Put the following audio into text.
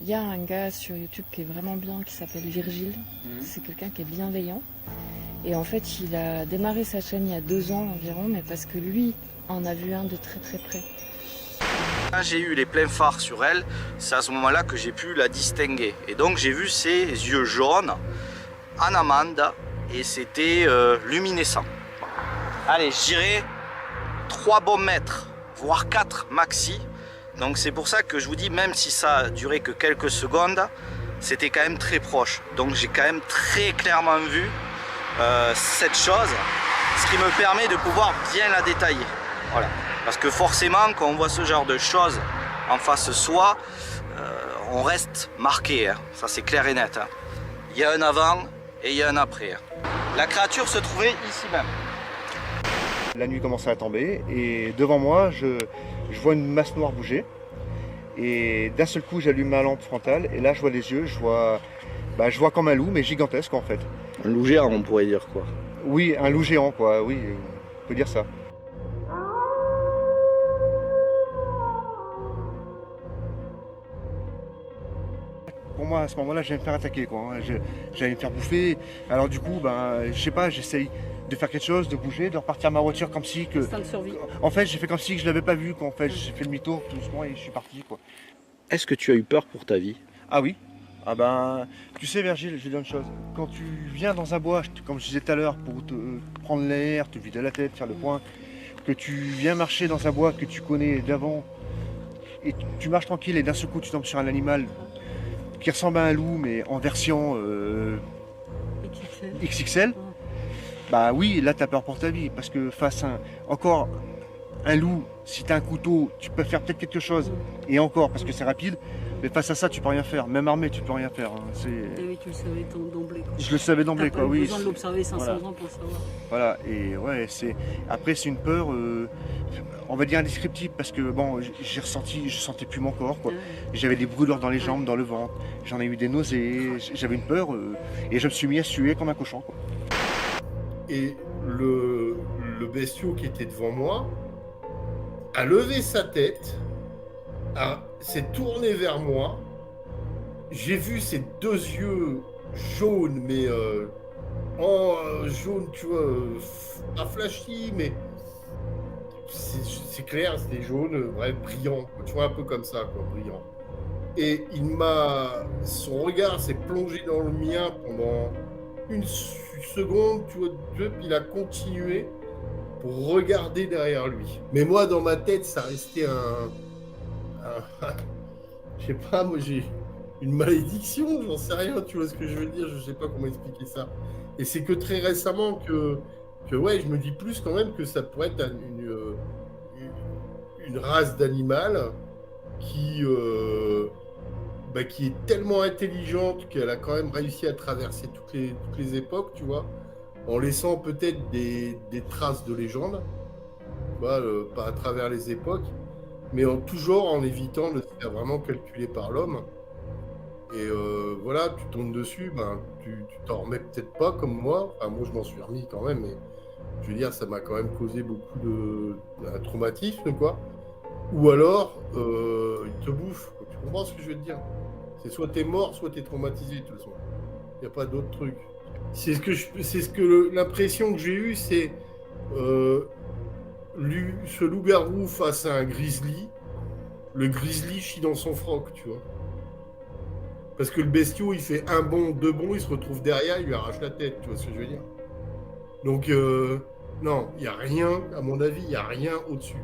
Il y a un gars sur YouTube qui est vraiment bien, qui s'appelle Virgile. C'est quelqu'un qui est bienveillant. Et en fait, il a démarré sa chaîne il y a 2 ans environ, mais parce que lui en a vu un de très très près. Quand j'ai eu les pleins phares sur elle, c'est à ce moment-là que j'ai pu la distinguer. Et donc j'ai vu ses yeux jaunes, en amande, et c'était luminescent. Allez, je dirais 3 bons mètres, voire 4 maxi. Donc c'est pour ça que je vous dis, même si ça a duré que quelques secondes, c'était quand même très proche. Donc j'ai quand même très clairement vu cette chose, ce qui me permet de pouvoir bien la détailler. Voilà. Parce que forcément, quand on voit ce genre de choses en face de soi, on reste marqué, hein. Ça c'est clair et net. Hein. Il y a un avant et il y a un après. Hein. La créature se trouvait ici même. La nuit commençait à tomber et devant moi, je vois une masse noire bouger. Et d'un seul coup, j'allume ma lampe frontale et là, je vois les yeux, je vois je vois comme un loup, mais gigantesque en fait. Un loup géant, on pourrait dire quoi. Oui, un loup géant, quoi, oui, on peut dire ça. Pour moi, à ce moment-là, j'allais me faire attaquer, quoi. J'allais me faire bouffer. Alors du coup, je sais pas, j'essaye de faire quelque chose, de bouger, de repartir à ma voiture comme si que... Instinct de survie. En fait, j'ai fait comme si que je l'avais pas vu, quoi. En fait, j'ai fait demi-tour tout doucement et je suis parti, quoi. Est-ce que tu as eu peur pour ta vie? Ah oui. Ah tu sais Virgile, je vais dire une chose. Quand tu viens dans un bois, comme je disais tout à l'heure, pour te prendre l'air, te vider la tête, faire le point, que tu viens marcher dans un bois que tu connais d'avant, et tu marches tranquille et d'un seul coup tu tombes sur un animal qui ressemble à un loup mais en version XXL, bah oui, là t'as peur pour ta vie, parce que face à encore un loup, si t'as un couteau, tu peux faire peut-être quelque chose, et encore, parce que c'est rapide, mais face à ça, tu peux rien faire. Même armé, tu peux rien faire. Hein. Et oui, tu le savais d'emblée. Je le savais d'emblée, quoi, oui. T'as besoin de l'observer 500 ans pour savoir. Voilà, et ouais, après, c'est une peur, on va dire indescriptible, parce que bon, je sentais plus mon corps, quoi. J'avais des brûlures dans les jambes, dans le ventre, j'en ai eu des nausées, j'avais une peur, et je me suis mis à suer comme un cochon, quoi. Et le bestiau qui était devant moi a levé sa tête, s'est tourné vers moi. J'ai vu ses 2 yeux jaunes, mais jaune, tu vois, pas flashy, mais c'est clair, c'était jaune, bref, brillant, tu vois, un peu comme ça, quoi, brillant. Et son regard s'est plongé dans le mien pendant une seconde, tu vois, puis il a continué pour regarder derrière lui. Mais moi, dans ma tête, ça restait je sais pas, moi j'ai une malédiction, j'en sais rien, tu vois ce que je veux dire, je sais pas comment expliquer ça. Et c'est que très récemment que ouais, je me dis plus quand même que ça pourrait être une race d'animal qui est tellement intelligente qu'elle a quand même réussi à traverser toutes les époques, tu vois, en laissant peut-être des traces de légende, tu vois, pas à travers les époques, mais toujours en évitant de se faire vraiment calculer par l'homme. Et voilà, tu tombes dessus, tu t'en remets peut-être pas comme moi. Enfin, moi, je m'en suis remis quand même, mais je veux dire, ça m'a quand même causé beaucoup un traumatisme, quoi. Ou alors, il te bouffe. Tu comprends ce que je veux te dire? C'est soit t'es mort, soit t'es traumatisé, de toute façon. Il n'y a pas d'autre truc. L'impression que j'ai eue, c'est ce loup-garou face à un grizzly. Le grizzly chie dans son froc, tu vois. Parce que le bestiau, il fait un bond, deux bonds, il se retrouve derrière, il lui arrache la tête, tu vois ce que je veux dire. Donc, non, il n'y a rien, à mon avis, il n'y a rien au-dessus.